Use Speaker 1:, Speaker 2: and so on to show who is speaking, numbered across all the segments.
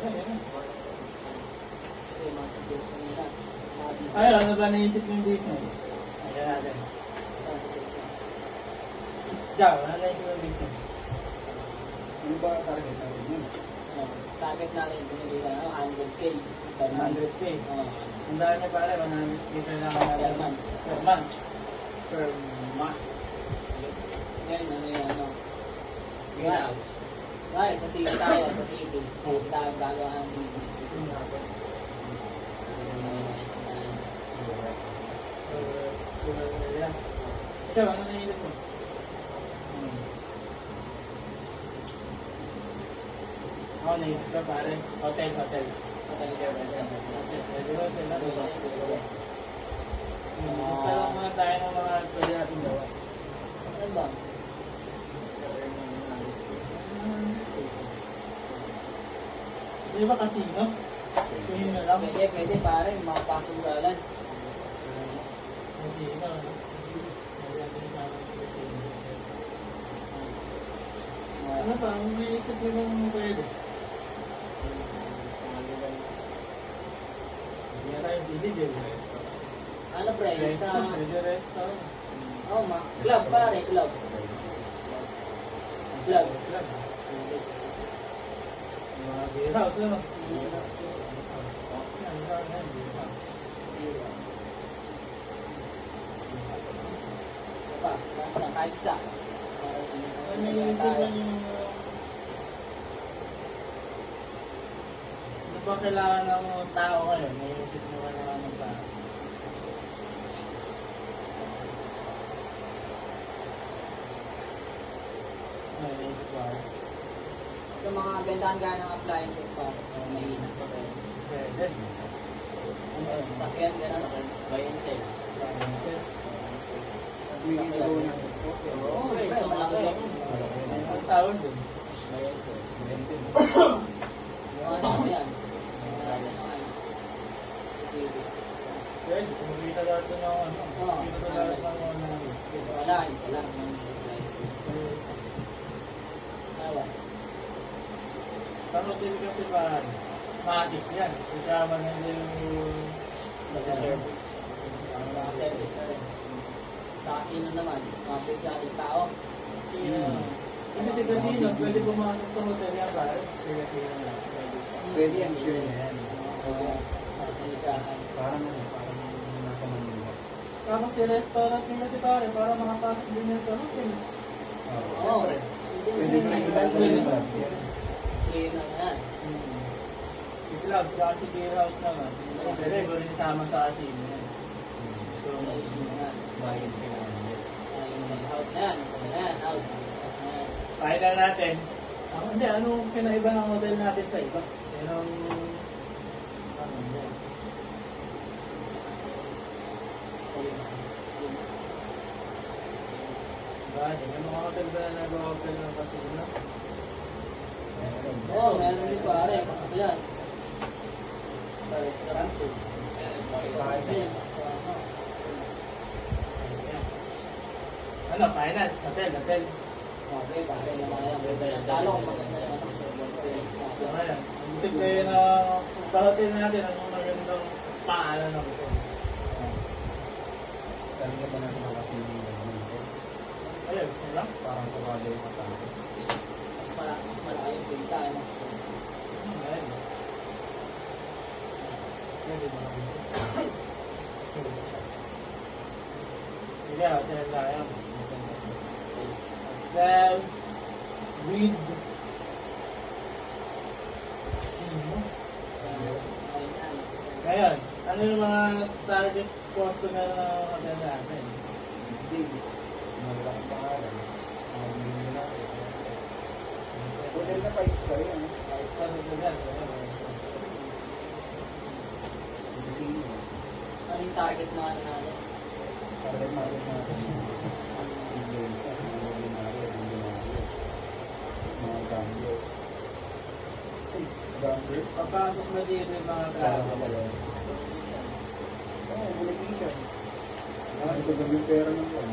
Speaker 1: Kasi mga suggestion nila. Mga business.
Speaker 2: Ay, ano ba naisip yung business? Ayan natin.
Speaker 1: Saan po siya?
Speaker 2: Daw, ano naisip yung business?
Speaker 3: Ano ba target natin yun?
Speaker 1: Target natin, binili na 100K per month.
Speaker 2: 100K.
Speaker 1: Oo.
Speaker 2: Ang dami niya pare, 100K kailangan natin.
Speaker 1: Per month.
Speaker 2: Per month. Per month.
Speaker 1: Ngayon, ano yung ano? Wow. Right, sa city tayo, sa city. City tayo gagawa ng business.
Speaker 2: Ikaw, ano naisip mo? Ako naisip ko pare, hotel. Hotel. Gusto lang muna tayo ng mga pwede natin gawa.
Speaker 1: Ano ba?
Speaker 2: Di ba casino? Kuhin na lang.
Speaker 1: Pwede pare, makapasok ka lang.
Speaker 2: Casino. Ano pa? Ang naisip ko nung pwede. Hindi na tayo bibigil.
Speaker 1: Ano pre, sa...
Speaker 2: Restaurant.
Speaker 1: Oh, club pare, club. Club.
Speaker 2: Mga beer house, ano?
Speaker 1: Isa pa, basta kahit isa.
Speaker 2: Ano yung ano ba kailangan ng tao ngayon? May isip mo ba naman ng tao? May isip ba?
Speaker 1: Sa mga bentahan gaya ng appliances pa, may nasa pwede.
Speaker 2: Pwede.
Speaker 1: Ano, sasakyan, gano'n.
Speaker 3: Buy and sell. Bibigyan na.
Speaker 1: Oo, so malaki.
Speaker 2: Ang tawag dun?
Speaker 3: Buy and sell.
Speaker 1: Mga sasakyan. Specific.
Speaker 2: Pwede. Kumikita lahat ng ano.
Speaker 1: Oo.
Speaker 2: Kumikita lahat ng ano.
Speaker 1: Wala, isa lang. Tawa.
Speaker 2: Pero din kasi ba, matik yan. Kasama na yung
Speaker 1: Service. Mga service na rin. Sa casino naman, mga bigyan tao.
Speaker 2: Kasi si casino, pwede pumasok sa hotel yan pare. Si casino na.
Speaker 3: Pwede yan, sure na yan.
Speaker 1: Sa kanisahan.
Speaker 3: Parang nasa Manila.
Speaker 2: Tapos si restaurant din kasi pare, para makapasok din yan sa hotel.
Speaker 1: Oo.
Speaker 3: Pwede mo na ibang sa
Speaker 1: Clear na yan.
Speaker 2: Si club, saka si beer house naman. Pwede ko rin sama sa casino yan. So,
Speaker 3: buy and sell.
Speaker 1: Out na yan. Out.
Speaker 2: final natin. Hindi, anong pinaiba ng hotel natin sa iba? Yan ang... Ano yan? Diba? Yung mga hotel ba na nag-hotel ng casino?
Speaker 1: Oo, meron din pare. Pasok yan. Sa restaurant din. Ayan.
Speaker 2: Ano, final? Hotel.
Speaker 1: Okay, pare naman yan. Talo kung maganda yung ano.
Speaker 2: Diba yan? Ang isip kayo na sa hotel natin, anong magandang pangalan ng hotel?
Speaker 3: Sabi ka ba natin makasino yung
Speaker 2: Ayun, wala?
Speaker 3: parang sabagay yung matalo.
Speaker 1: Mas malaki yung pinta. Ano?
Speaker 2: Ayun. Pwede ba? Sige, hotel tayo. Hotel with casino. Ngayon, ano yung mga target customer ng hotel natin?
Speaker 3: Hindi. Malaking pangalan. Hindi na. Hotel na 5-star yan.
Speaker 2: Kahit pa rin sila.
Speaker 3: Casino.
Speaker 1: Ano yung target na ano natin?
Speaker 3: Target market natin. Influencer. Mga gamblers. Gamblers?
Speaker 2: Papasok na dito yung mga
Speaker 3: Kaya
Speaker 2: travel.
Speaker 3: ka ba yun? Oo, bulikikan. Ito gabi pera ng buwan.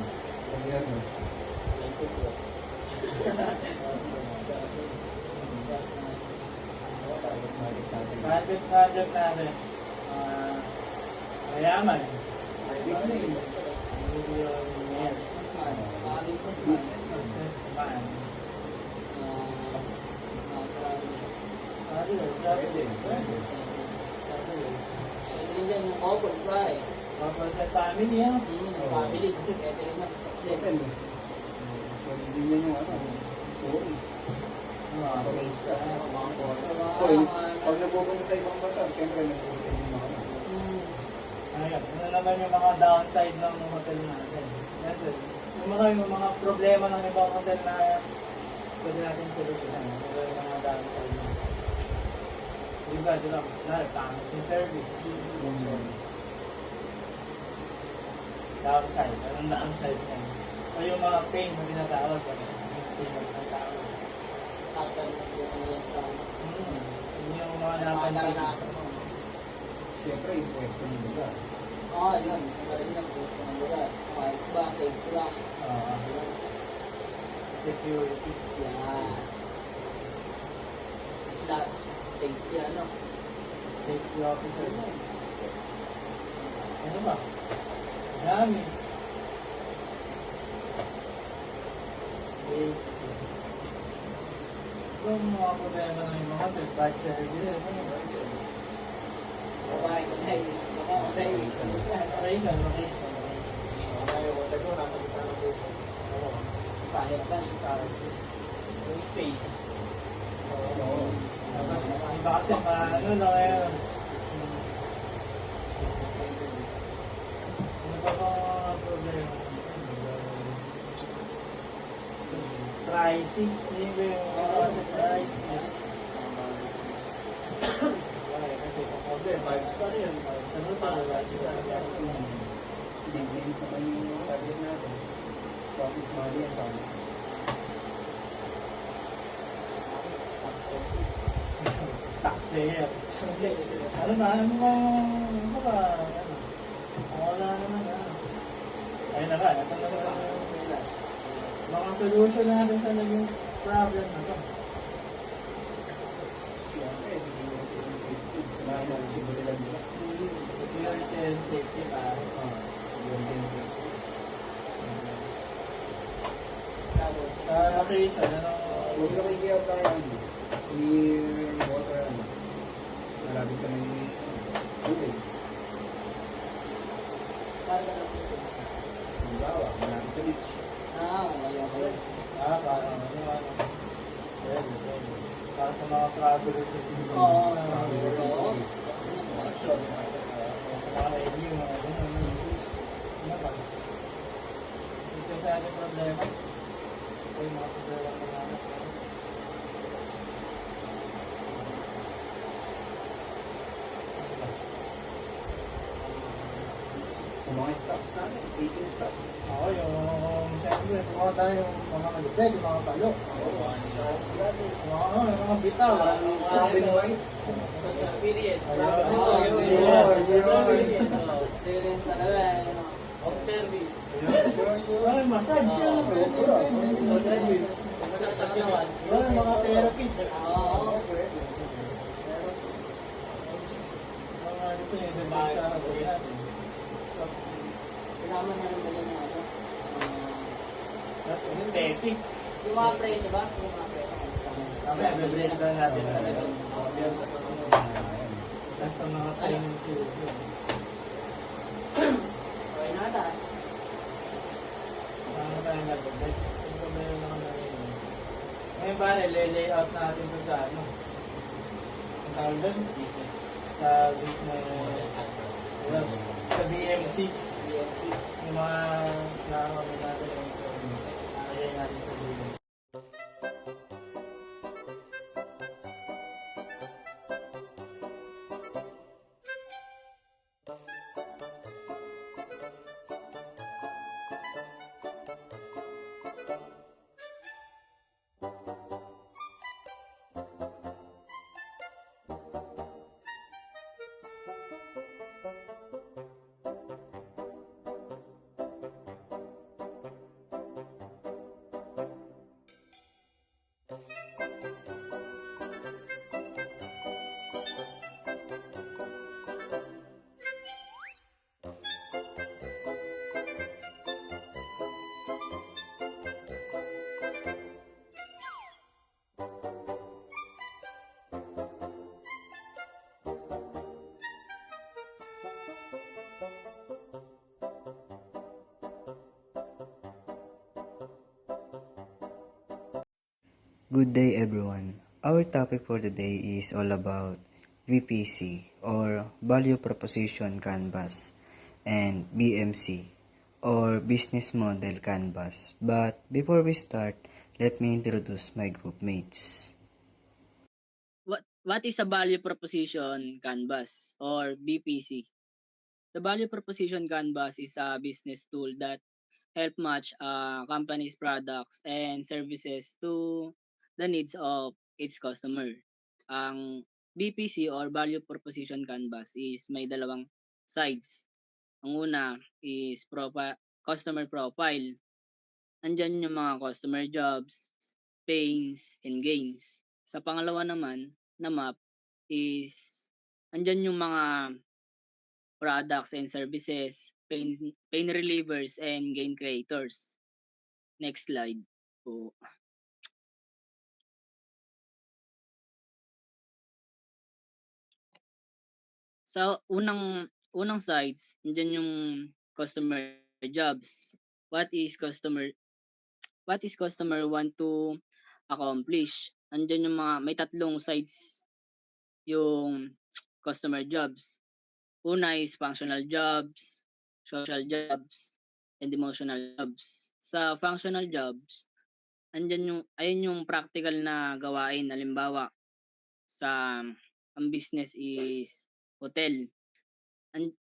Speaker 3: Pag yan, no? Target market
Speaker 2: Budget natin. Mayaman.
Speaker 3: Big name.
Speaker 2: Million yen.
Speaker 1: Businessman. Businessman.
Speaker 2: Businessman.
Speaker 1: Travelers.
Speaker 3: Pwede.
Speaker 2: Travelers.
Speaker 1: Pwede rin dyan yung couples ba eh.
Speaker 2: Tapos sa family, ha?
Speaker 1: Family. Pwede rin yan.
Speaker 3: Hotel. Pwede din yan yung ano. Stories.
Speaker 2: Mga
Speaker 1: Place ka. Mga photo.
Speaker 3: Oy, pag napupunta sa ibang bansa, siyempre napupunta yung mga ano.
Speaker 2: Ayun, ano naman yung mga downside ng hotel natin? Yan, yung mga problema ng ibang hotel na pwede natin solusyonan. Ano yung mga downside na? Diba, pangit yung service. Downside, anong downside niya? O yung mga pain na tinatawag. Yung pain na tinatawag.
Speaker 1: After mo yan sa
Speaker 2: Yun yung mga napansin.
Speaker 1: naranasan mo.
Speaker 3: Siyempre, yung pwesto ng lugar.
Speaker 1: Yun. Isa pa rin yan. Gusto ng lugar. Ayos ba? Safe lang.
Speaker 2: Security.
Speaker 1: Yan. Slash. Safety ano.
Speaker 2: Safety officer. Ano ba? Dami. Safety. Yung mga problema ng mga hotel, bad service. Ano ba?
Speaker 1: Babae ko na yun. Babae ko na yun.
Speaker 2: Okay ka, okay.
Speaker 1: Pahit lang.
Speaker 2: Yung space. Iba kasi ano na ngayon. Ano ba bang problema? Pricing. Hindi ba yung pricing? Kasi kung 5-star yun. Ano pa?
Speaker 3: Big names naman yung target natin. Office money and time.
Speaker 2: Taxpayer. Ano ba? Ano ba? Ano ba? Wala naman. Ayun na nga. Ito na sa mga solution natin sa naging problem na to.
Speaker 3: Siyempre, samahin natin si Bulilan nila.
Speaker 2: Security and safety pa.
Speaker 1: Tapos,
Speaker 2: Sa location, ano?
Speaker 3: Huwag ka may kaya tayo. Clear water. Malapit ka may tubig.
Speaker 1: parang ano.
Speaker 3: Halimbawa, malapit sa beach.
Speaker 1: Okay.
Speaker 2: Parang ano. Pwede. Para sa mga travelers.
Speaker 1: Oo.
Speaker 2: Mga review, mga ganun. Ano ba? Ito sa ating problema. Ito yung mga problema ko namin.
Speaker 3: Yung mga stocks natin, 18 stocks.
Speaker 2: Oo, yung siyempre, kumuha tayo yung mga malupit, yung mga palo. Yung mga bitaw.
Speaker 3: Robin Whites.
Speaker 1: Experience. Experience talaga. Of service.
Speaker 2: Ay, massage siya.
Speaker 3: Service.
Speaker 2: Yung mga therapist.
Speaker 1: Oo.
Speaker 2: Mga gusto niya, yung mga therapist.
Speaker 1: Kailangan na rin balik ng ano.
Speaker 2: Aesthetic.
Speaker 1: Yung mga presyo ba? Yung mga presyo.
Speaker 2: Kami, i-break down natin talaga. Tapos sa mga training series.
Speaker 1: Okay na ata.
Speaker 2: Ano tayo nag-break? Ito ba yung mga narinig? Ngayon ba, layout natin ito sa ano? Ang tawag doon? Sa business. Sa BMC.
Speaker 1: BFC.
Speaker 2: Yung mga nakakami natin. Kaya natin sa BMC.
Speaker 4: Good day, everyone. Our topic for today is all about VPC or Value Proposition Canvas and BMC or Business Model Canvas. But before we start, let me introduce my group mates.
Speaker 1: What is a value proposition canvas or BPC? The value proposition canvas is a business tool that help match a company's products and services to the needs of its customer. Ang BPC or value proposition canvas is may dalawang sides. Ang una is customer profile. Andyan yung mga customer jobs, pains, and gains. Sa pangalawa naman na map is andyan yung mga products and services, pain relievers, and gain creators. Next slide po. Sa unang sites, nandiyan yung customer jobs. What is customer want to accomplish? Nandiyan yung mga may tatlong sides yung customer jobs. Una is functional jobs, social jobs, and emotional jobs. Sa functional jobs, ayun yung practical na gawain. Halimbawa, ang business is hotel.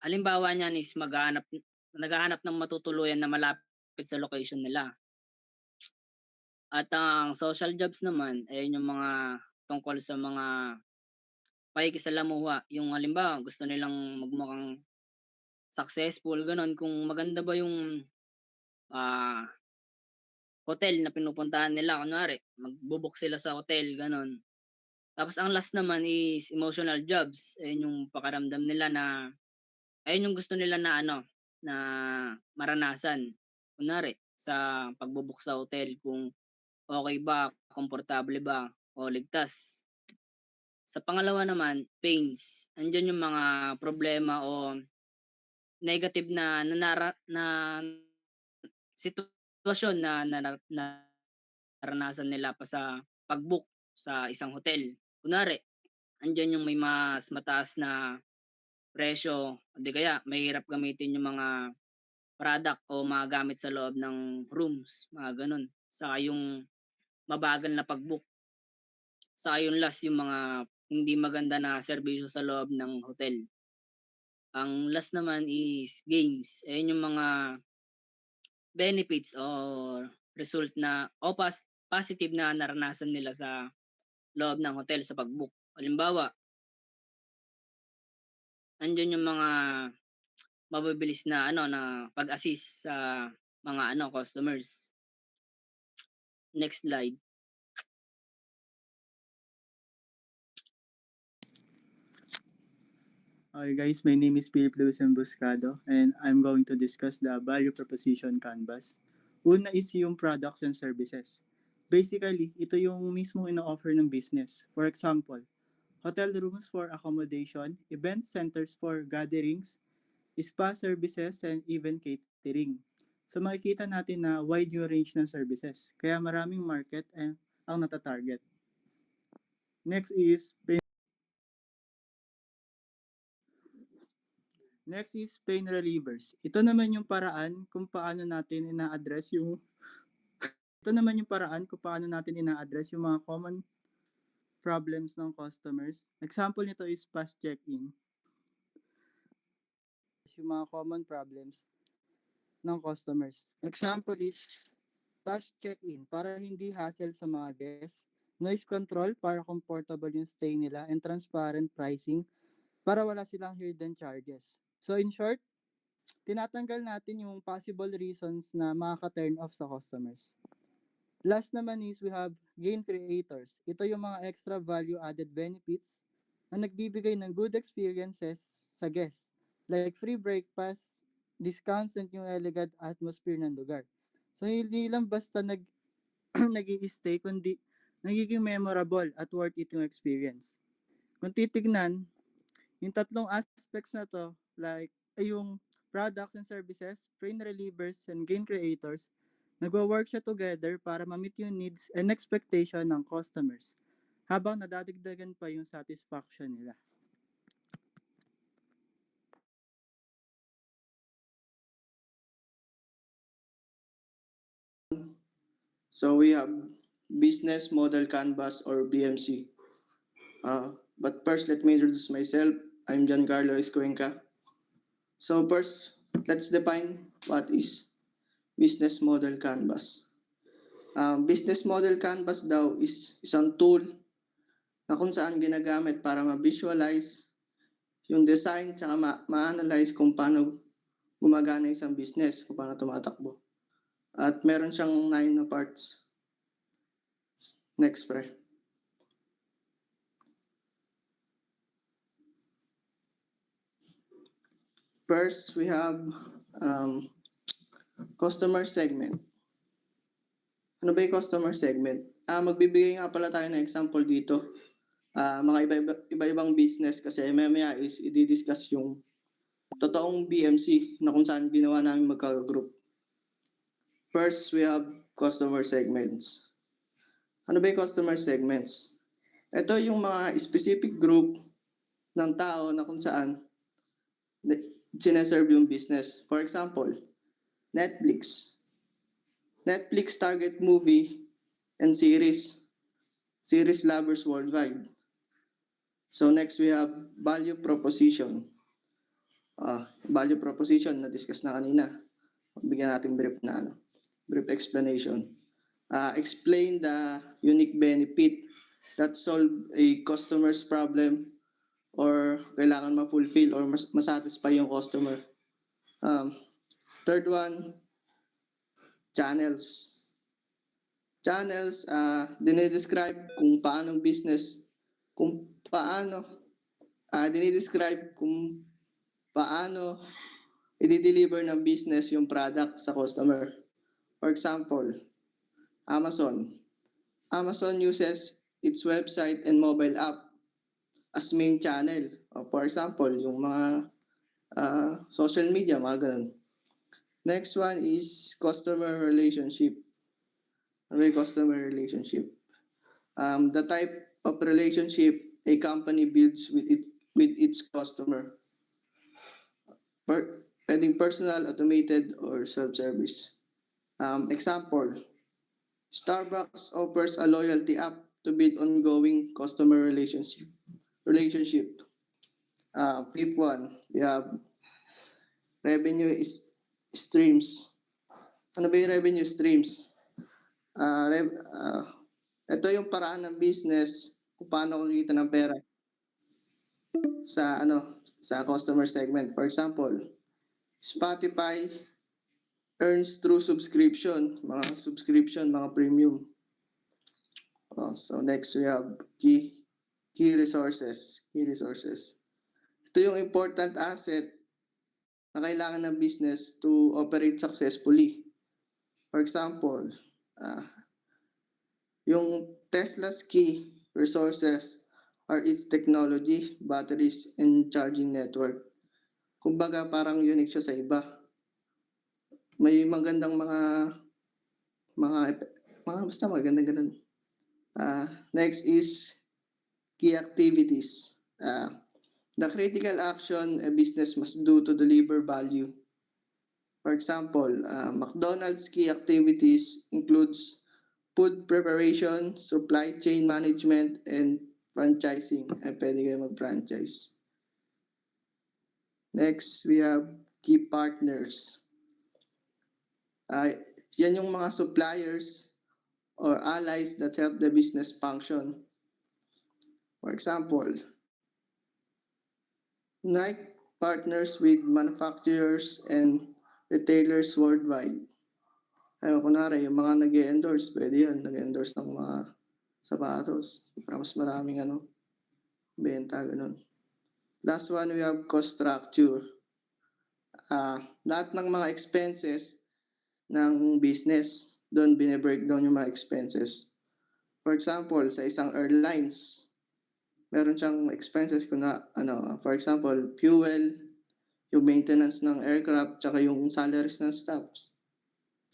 Speaker 1: Halimbawa niyan is naghahanap ng matutuluyan na malapit sa location nila. At ang social jobs naman, ayun yung mga tungkol sa mga pakikisalamuha. Yung halimbawa, gusto nilang magmukhang successful, ganon. Kung maganda ba yung hotel na pinupuntahan nila, kunwari, magbo-book sila sa hotel, ganon. Tapos ang last naman is emotional jobs. Ayun yung pakiramdam nila ayun yung gusto nila na maranasan. Kunwari, sa pagbo-book sa hotel, kung okay ba, komportable ba, o ligtas. Sa pangalawa naman, pains. Andiyan yung mga problema o negative na sitwasyon na naranasan nila pa sa pag-book sa isang hotel. Kunwari, andiyan yung may mas mataas na presyo, di kaya mahirap gamitin yung mga product o mga gamit sa loob ng rooms, mga ganun. Saka yung mabagal na pag-book. Saka yung last, yung mga hindi maganda na serbisyo sa loob ng hotel. Ang last naman is gains. Ayun yung mga benefits or result positive na naranasan nila sa loob ng hotel sa pag-book. Halimbawa, andyan yung mga mabibilis na na pag-assist sa mga customers. Next slide.
Speaker 2: Okay guys, my name is Philip Luis Emboscado and I'm going to discuss the value proposition canvas. Una is yung products and services. Basically, ito yung mismong ino-offer ng business. For example, hotel rooms for accommodation, event centers for gatherings, spa services, and even catering. So makikita natin na wide yung range ng services. Kaya maraming market ang natatarget. Next is pain relievers. Ito naman yung paraan kung paano natin ina-address yung mga common problems ng customers. Example nito is fast check-in. Yung mga common problems ng customers. Example is fast check-in para hindi hassle sa mga guests, noise control para comfortable yung stay nila, and transparent pricing para wala silang hidden charges. So in short, tinatanggal natin yung possible reasons na makaka-turn off sa customers. Last naman is we have gain creators. Ito yung mga extra value added benefits na nagbibigay ng good experiences sa guests. Like free breakfast, discounts, and yung elegant atmosphere ng lugar. So hindi lang basta nag-i-stay, kundi nagiging memorable at worth it yung experience. Kung titignan, yung tatlong aspects na to, like yung products and services, pain relievers, and gain creators,
Speaker 5: Nagwo-work siya together para ma-meet yung needs and expectation ng customers habang nadadagdagan pa yung satisfaction nila.
Speaker 3: So we have Business Model Canvas or BMC. But first, let me introduce myself. I'm Giancarlo Escuenca. So first, let's define what is Business Model Canvas. Business Model Canvas daw is isang tool na kung saan ginagamit para ma-visualize yung design tsaka ma-analyze kung paano gumagana isang business, kung paano tumatakbo. At meron siyang 9 na parts. Next, pre. First, we have customer segment. Ano ba yung customer segment? Magbibigay nga pala tayo ng example dito. Mga iba-ibang business kasi mamaya is i-discuss yung totoong BMC na kung saan ginawa namin magka-group. First, we have customer segments. Ano ba yung customer segments? Ito yung mga specific group ng tao na kung saan sineserve yung business. For example, Netflix. Netflix target movie and series lovers worldwide. So next we have value proposition. Value proposition na discuss na kanina. Bigyan natin brief explanation. Explain the unique benefit that solve a customer's problem or kailangan ma-fulfill or masatisfy yung customer. Third one, channels. Channels, dinidescribe kung paano business, dinidescribe kung paano i-deliver ng business yung product sa customer. For example, Amazon. Amazon uses its website and mobile app as main channel. For example, yung mga social media, mga ganun. Next one is customer relationship. Ano yung customer relationship? The type of relationship a company builds with its customer. Pwedeng personal, automated, or self-service. Example, Starbucks offers a loyalty app to build ongoing customer relationship. Fifth one, we have revenue streams. Ano ba yung revenue streams? Ito yung paraan ng business kung paano kumita ng pera sa customer segment. For example, Spotify earns through subscription, mga premium. So next we have key resources. Ito yung important asset na kailangan ng business to operate successfully. For example, yung Tesla's key resources are its technology, batteries, and charging network. Kumbaga parang unique siya sa iba. May magandang mga basta magandang ganun. Next is key activities. The critical action a business must do to deliver value. For example, McDonald's key activities includes food preparation, supply chain management, and franchising. Pwede kayo mag-franchise. Next, we have key partners. Yan yung mga suppliers or allies that help the business function. For example, Nike partners with manufacturers and retailers worldwide. Kunwari, yung mga nag-endorse, pwede yun, nag-endorse ng mga sapatos para mas maraming benta, ganun. Last one, we have cost structure. Lahat ng mga expenses ng business, doon bine-breakdown yung mga expenses. For example, sa isang airlines, meron siyang expenses for example, fuel, yung maintenance ng aircraft, tsaka yung salaries ng staffs.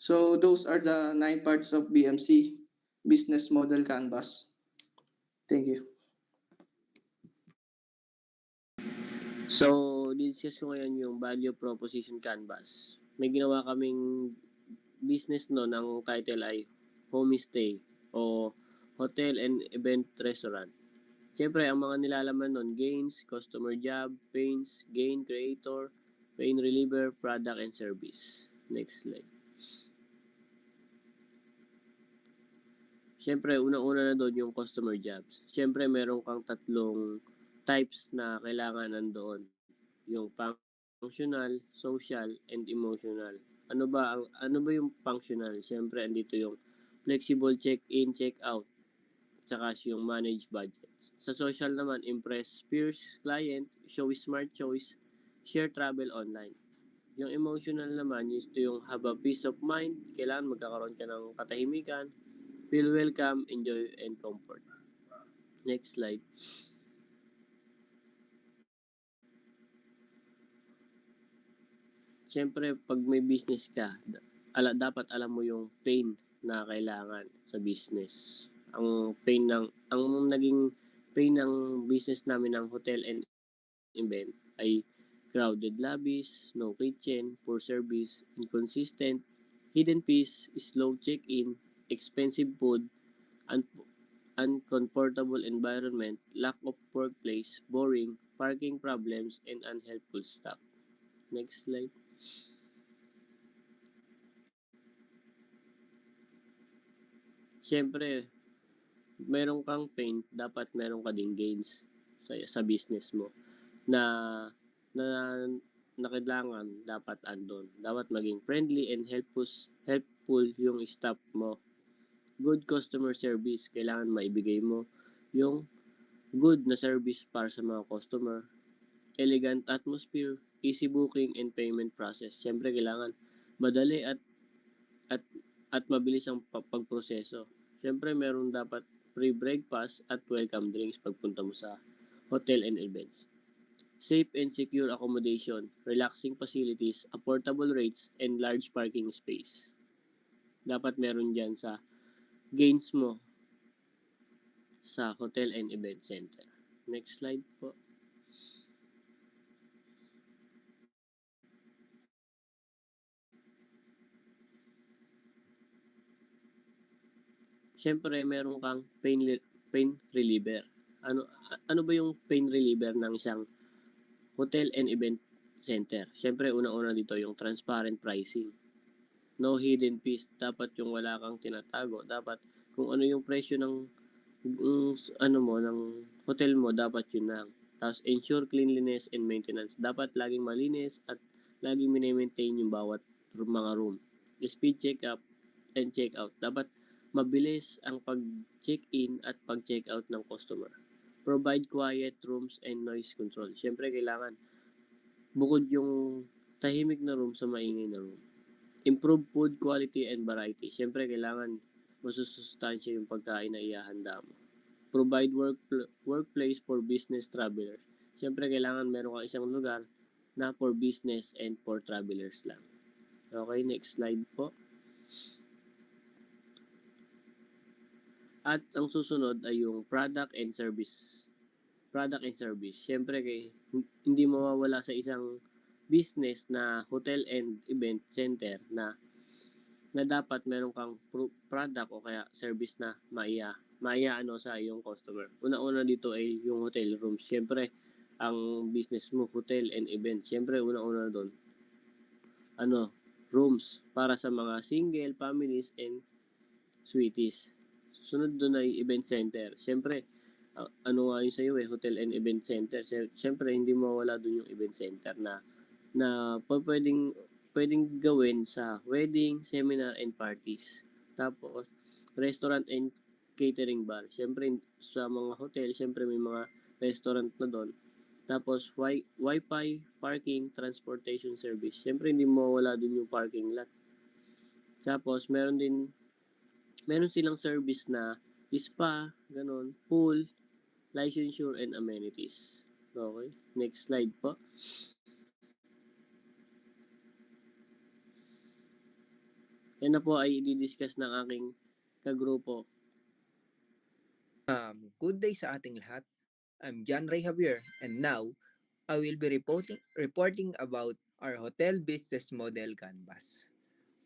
Speaker 3: So those are the 9 parts of BMC, Business Model Canvas. Thank you.
Speaker 6: So, discuss ko ngayon yung value proposition canvas. May ginawa kaming business no ng title ay homestay o hotel and event restaurant. Siyempre, ang mga nilalaman nun, gains, customer job, pains, gain creator, pain reliever, product and service. Next slide. Siyempre, unang-una na doon yung customer jobs. Siyempre, meron kang tatlong types na kailangan nandoon. Yung functional, social, and emotional. Ano ba yung functional? Siyempre, andito yung flexible check-in, check-out, saka yung manage budget. Sa social naman, impress peers, client, show smart choice, share travel online. Yung emotional naman, ito yung have a peace of mind, kailangan magkakaroon ka ng katahimikan, feel welcome, enjoy, and comfort. Next slide. Siyempre, pag may business ka, dapat alam mo yung pain na kailangan sa business. Ang naging pain ng business namin ng hotel and event ay crowded lobbies, no kitchen, poor service, inconsistent, hidden fees, slow check-in, expensive food, uncomfortable environment, lack of workplace, boring, parking problems, and unhelpful staff. Next slide. Siyempre, meron kang pain, dapat meron ka ding gains sa business mo na na na kailangan dapat andon. Dapat maging friendly and helpful yung staff mo. Good customer service, kailangan maibigay mo yung good na service para sa mga customer. Elegant atmosphere, easy booking and payment process. Siyempre, kailangan madali at at mabilis ang pagproseso. Siyempre, meron dapat free breakfast at welcome drinks pagpunta mo sa hotel and events. Safe and secure accommodation, relaxing facilities, affordable rates, and large parking space. Dapat meron dyan sa gains mo sa hotel and event center. Next slide po. Siyempre, meron kang pain reliever. Ano ba yung pain reliever ng isang hotel and event center? Siyempre, una-una dito yung transparent pricing. No hidden fees. Dapat yung wala kang tinatago. Dapat kung ano yung presyo ng ng hotel mo, dapat yun lang. Tapos, ensure cleanliness and maintenance. Dapat laging malinis at laging mini-maintain yung bawat mga room. Speed check-up and check-out. Dapat mabilis ang pag-check-in at pag-check-out ng customer. Provide quiet rooms and noise control. Siyempre, kailangan bukod yung tahimik na room sa maingay na room. Improve food quality and variety. Siyempre, kailangan masusustansya yung pagkain na ihahanda mo. Provide workplace for business travelers. Siyempre, kailangan meron kang isang lugar na for business and for travelers lang. Okay, next slide po. At ang susunod ay yung product and service. Product and service. Siyempre, hindi mawawala sa isang business na hotel and event center na dapat meron kang product o kaya service na maiya sa iyong customer. Una-una dito ay yung hotel rooms. Siyempre, ang business mo, hotel and event. Siyempre, una-una doon, rooms para sa mga single, families, and sweeties. Sunod doon ay event center. Siyempre, ano nga yun sa'yo hotel and event center. Siyempre, hindi mawala doon yung event center na pwedeng gawin sa wedding, seminar, and parties. Tapos, restaurant and catering bar. Siyempre, sa mga hotel, siyempre may mga restaurant na doon. Tapos, Wi-Fi, parking, transportation service. Siyempre, hindi mawala doon yung parking lot. Tapos, meron silang service na spa, ganon, pool, licensure, and amenities. Okay, next slide po. Yan na po ay i-discuss ng aking kagrupo.
Speaker 7: Good day sa ating lahat. I'm John Ray Javier and now I will be reporting about our hotel business model canvas.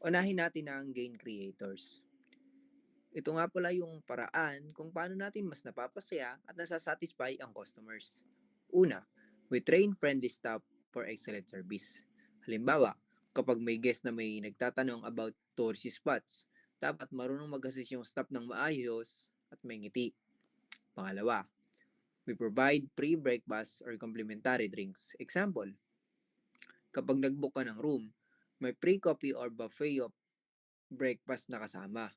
Speaker 7: Unahin natin ang gain creators. Ito nga pala yung paraan kung paano natin mas napapasaya at nasasatisfy ang customers. Una, we train friendly staff for excellent service. Halimbawa, kapag may guest na may nagtatanong about touristy spots, dapat marunong mag-assist yung staff ng maayos at may ngiti. Pangalawa, we provide free breakfast or complimentary drinks. Example, kapag nag-book ka ng room, may free coffee or buffet of breakfast na kasama.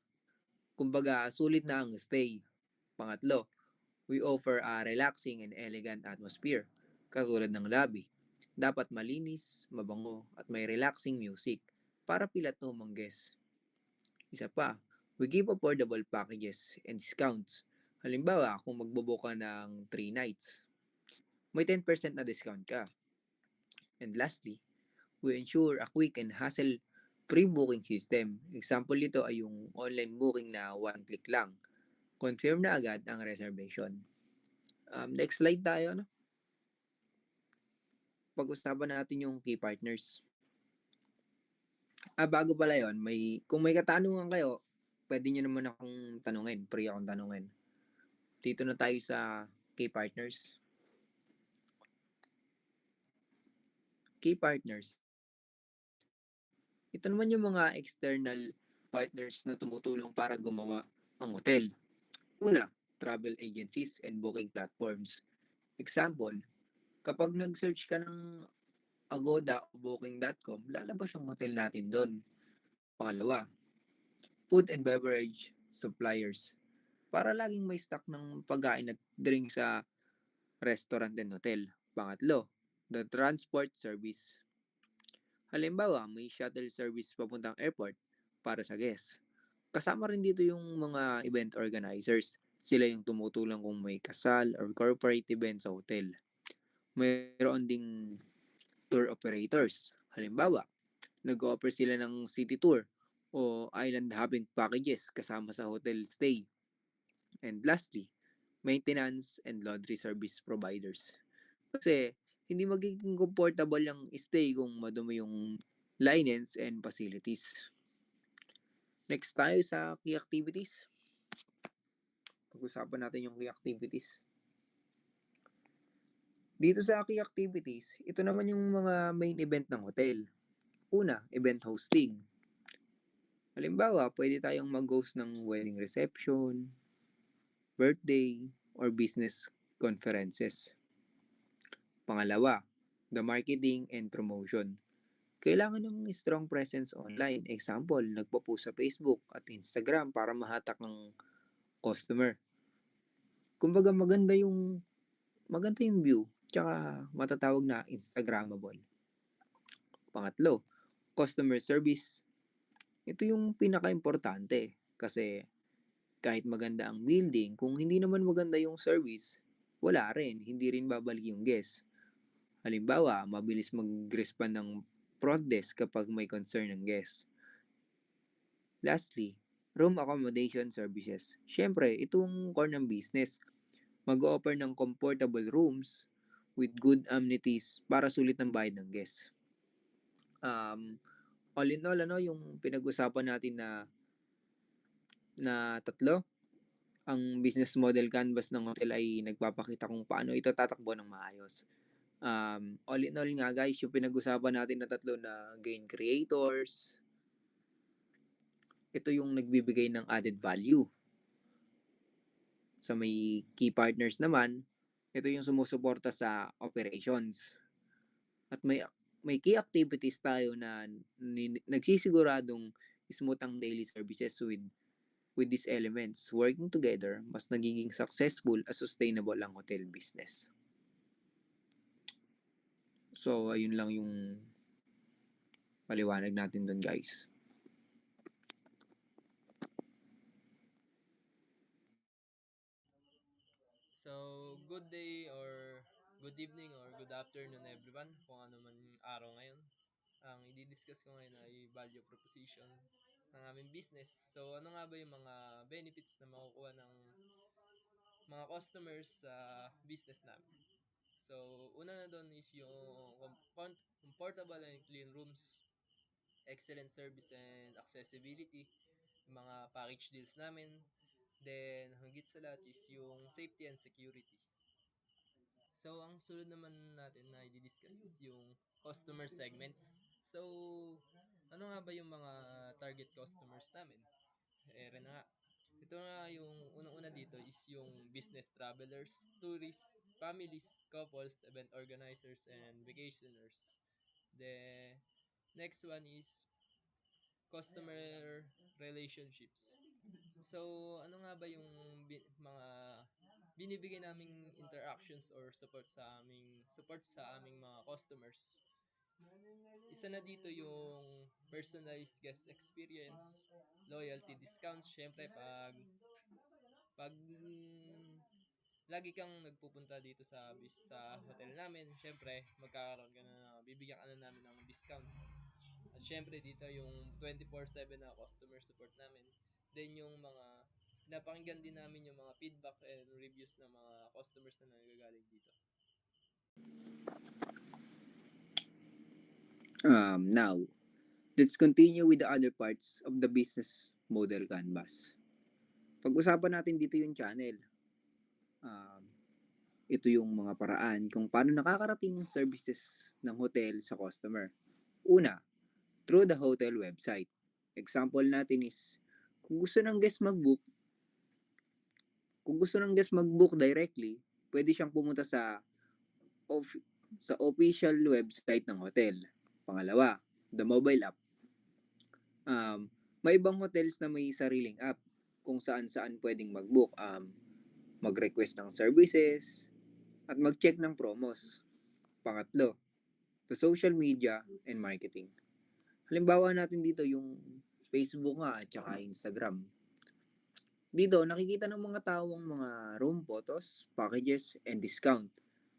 Speaker 7: Kumbaga, sulit na ang stay. Pangatlo, we offer a relaxing and elegant atmosphere, katulad ng lobby. Dapat malinis, mabango, at may relaxing music para pilat na humang guest. Isa pa, we give affordable packages and discounts. Halimbawa, kung magbubook ka ng 3 nights, may 10% na discount ka. And lastly, we ensure a quick and hassle-free booking system. Example nito ay yung online booking na one click lang. Confirm na agad ang reservation. Next slide tayo. No? Pag-usapan natin yung key partners. Bago pala yon, kung may katanungan kayo, pwede nyo naman akong tanungin. Free akong tanungin. Dito na tayo sa key partners. Key partners. Ito naman yung mga external partners na tumutulong para gumawa ang hotel. Una, travel agencies and booking platforms. Example, kapag nag-search ka ng Agoda o Booking.com, lalabas ang hotel natin doon. Pangalawa, food and beverage suppliers. Para laging may stock ng pagkain at drink sa restaurant and hotel. Pangatlo, the transport service. Halimbawa, may shuttle service papuntang airport para sa guests. Kasama rin dito yung mga event organizers. Sila yung tumutulong kung may kasal or corporate event sa hotel. Mayroon ding tour operators. Halimbawa, nag-offer sila ng city tour o island hopping packages kasama sa hotel stay. And lastly, maintenance and laundry service providers. Kasi hindi magiging comfortable yung stay kung madumi yung linens and facilities. Next tayo sa key activities. Pag-usapan natin yung key activities. Dito sa key activities, ito naman yung mga main event ng hotel. Una, event hosting. Halimbawa, pwede tayong mag-host ng wedding reception, birthday, or business conferences. Pangalawa, the marketing and promotion. Kailangan ng strong presence online. Example, nagpo-post sa Facebook at Instagram para mahatak ng customer. Kumbaga maganda yung view, tsaka matatawag na Instagrammable. Pangatlo, customer service. Ito yung pinaka-importante kasi kahit maganda ang building, kung hindi naman maganda yung service, wala rin, hindi rin babalik yung guest. Halimbawa, mabilis mag-respond ng front desk kapag may concern ng guest. Lastly, room accommodation services. Siyempre, itong core ng business. Mag-offer ng comfortable rooms with good amenities para sulit ng bayad ng guest. All in all, yung pinag-usapan natin na tatlo, ang business model canvas ng hotel ay nagpapakita kung paano ito tatakbo ng maayos. All in all nga guys, yung pinag-usapan natin na tatlo na gain creators, ito yung nagbibigay ng added value. Sa may key partners naman, ito yung sumusuporta sa operations. At may key activities tayo na nagsisiguradong smooth ang daily services with these elements. Working together, mas nagiging successful at sustainable ang hotel business. So, ayun lang yung paliwanag natin dun, guys.
Speaker 8: So, good day or good evening or good afternoon everyone, kung ano man yung araw ngayon. Ang i-discuss ko ngayon ay value proposition ng aming business. So, ano nga ba yung mga benefits na makukuha ng mga customers sa business namin? So, una na doon is yung comfortable and clean rooms, excellent service and accessibility, yung mga package deals namin. Then, hanggang sa lahat is yung safety and security. So, ang sunod naman natin na i-discuss is yung customer segments. So, ano nga ba yung mga target customers namin? Ere na nga. Ito nga yung unang-una dito is yung business travelers, tourists, families, couples, event organizers, and vacationers. The next one is customer relationships. So, ano nga ba yung mga binibigay naming interactions or support sa aming mga customers? Isa na dito yung personalized guest experience, loyalty discounts, syempre pag lagi kang nagpupunta dito sa hotel namin, syempre magkakaroon ka na bibigyan ka na namin ng discounts. At syempre dito yung 24/7 na customer support namin. Then yung mga napakinggan din namin yung mga feedback and reviews ng mga customers na nagagaling dito.
Speaker 7: Now, let's continue with the other parts of the business model canvas. Pag-usapan natin dito yung channel. Ito yung mga paraan kung paano nakakarating yung services ng hotel sa customer. Una, through the hotel website. Example natin is, kung gusto ng guest mag-book, directly, pwede siyang pumunta sa official website ng hotel. Pangalawa, the mobile app. May ibang hotels na may sariling app kung saan pwedeng mag-book, mag-request ng services, at mag-check ng promos. Pangatlo, the social media and marketing. Halimbawa natin dito yung Facebook nga at saka Instagram. Dito, nakikita ng mga tao ang mga room photos, packages, and discount.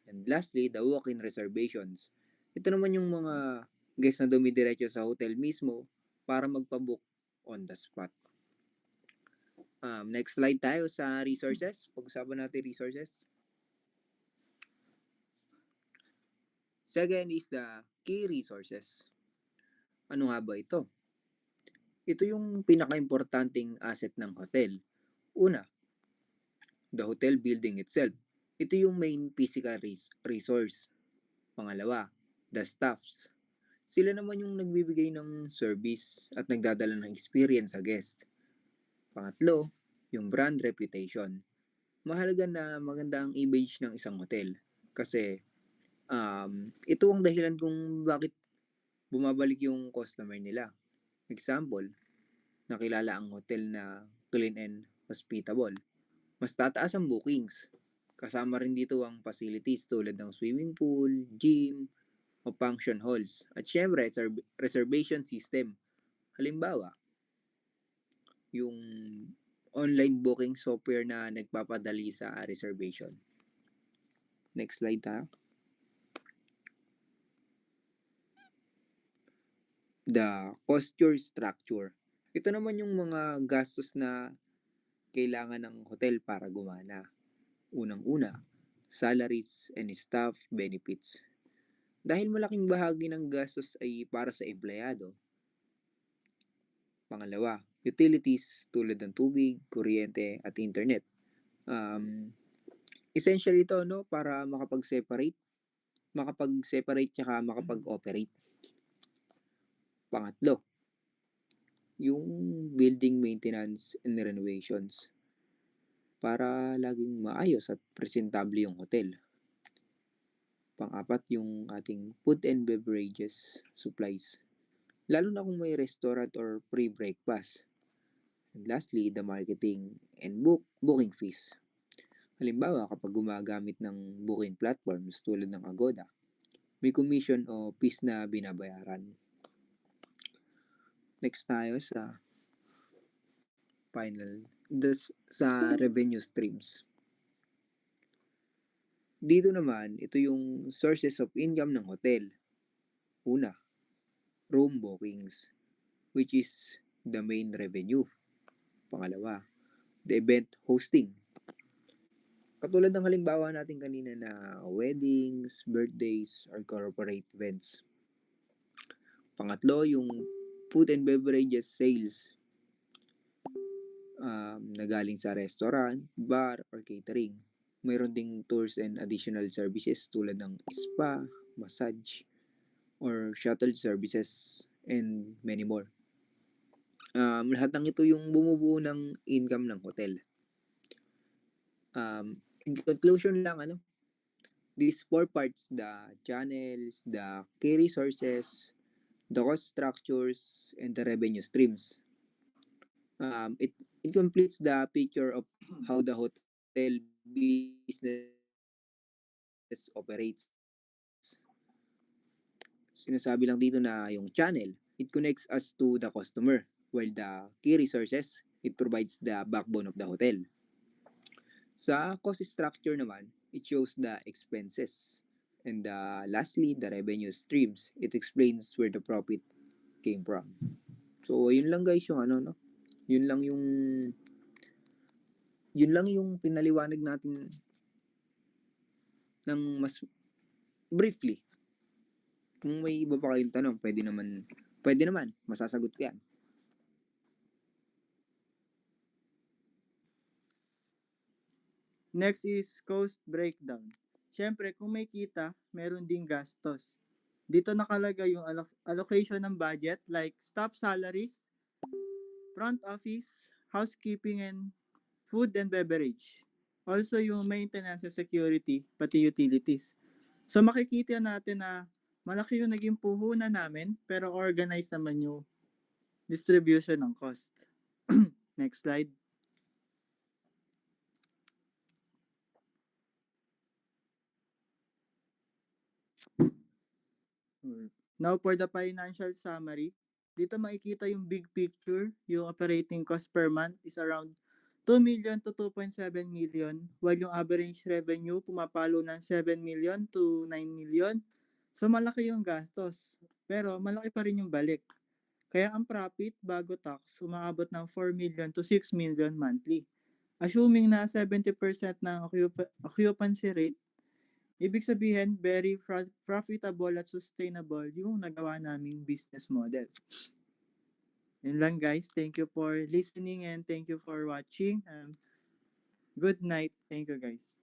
Speaker 7: And lastly, the walk-in reservations. Ito naman yung mga guests na dumidiretso sa hotel mismo para magpabook on the spot. Next slide tayo sa resources. Pag-usapan natin resources. Second is the key resources. Ano nga ba ito? Ito yung pinaka-importanting asset ng hotel. Una, the hotel building itself. Ito yung main physical resource. Pangalawa, the staffs. Sila naman yung nagbibigay ng service at nagdadala ng experience sa guest. Pangatlo, yung brand reputation. Mahalaga na maganda ang image ng isang hotel kasi ito ang dahilan kung bakit bumabalik yung customer nila. Example, nakilala ang hotel na clean and hospitable. Mas tataas ang bookings. Kasama rin dito ang facilities tulad ng swimming pool, gym, o function halls. At syempre, reservation system. Halimbawa, yung online booking software na nagpapadali sa reservation. Next slide tayo. The cost structure. Ito naman yung mga gastos na kailangan ng hotel para gumana. Unang-una, salaries and staff benefits. Dahil malaking bahagi ng gastos ay para sa empleyado. Pangalawa, utilities tulad ng tubig, kuryente at internet. Essential ito para makapag-separate tsaka makapag-operate. Pangatlo, yung building maintenance and renovations para laging maayos at presentable yung hotel. Pang-apat, yung ating food and beverages supplies. Lalo na kung may restaurant or pre-breakfast. And lastly, the marketing and booking fees. Halimbawa, kapag gumagamit ng booking platforms tulad ng Agoda, may commission o fees na binabayaran. Next tayo sa sa revenue streams. Dito naman, ito yung sources of income ng hotel. Una, room bookings, which is the main revenue. Pangalawa, the event hosting. Katulad ng halimbawa natin kanina na weddings, birthdays, or corporate events. Pangatlo, yung food and beverages sales na galing sa restaurant, bar, or catering. Mayroon ding tours and additional services tulad ng spa, massage, or shuttle services, and many more. Lahat ng ito yung bumubuo ng income ng hotel. In conclusion lang, these four parts, the channels, the key resources, the cost structures, and the revenue streams. It completes the picture of how the hotel business operates. Sinasabi lang dito na yung channel, it connects us to the customer, while the key resources, it provides the backbone of the hotel. Sa cost structure naman, it shows the expenses. And lastly, the revenue streams. It explains where the profit came from. So, yun lang guys yung Yun lang yung pinaliwanag natin ng mas briefly. Kung may iba pa kayong tanong, pwede naman, masasagot ko yan.
Speaker 5: Next is cost breakdown. Siyempre, kung may kita, meron ding gastos. Dito nakalagay yung allocation ng budget like staff salaries, front office, housekeeping, and food and beverage. Also yung maintenance and security, pati utilities. So makikita natin na malaki yung naging puhunan namin pero organized naman yung distribution ng cost. Next slide. Now for the financial summary, dito makikita yung big picture, yung operating cost per month is around 2 million to 2.7 million, while yung average revenue pumapalo ng 7 million to 9 million. So malaki yung gastos, pero malaki pa rin yung balik. Kaya ang profit bago tax umaabot ng 4 million to 6 million monthly. Assuming na 70% ng occupancy rate, ibig sabihin, very profitable at sustainable yung nagawa naming business model. Yun lang guys. Thank you for listening and thank you for watching. Good night. Thank you guys.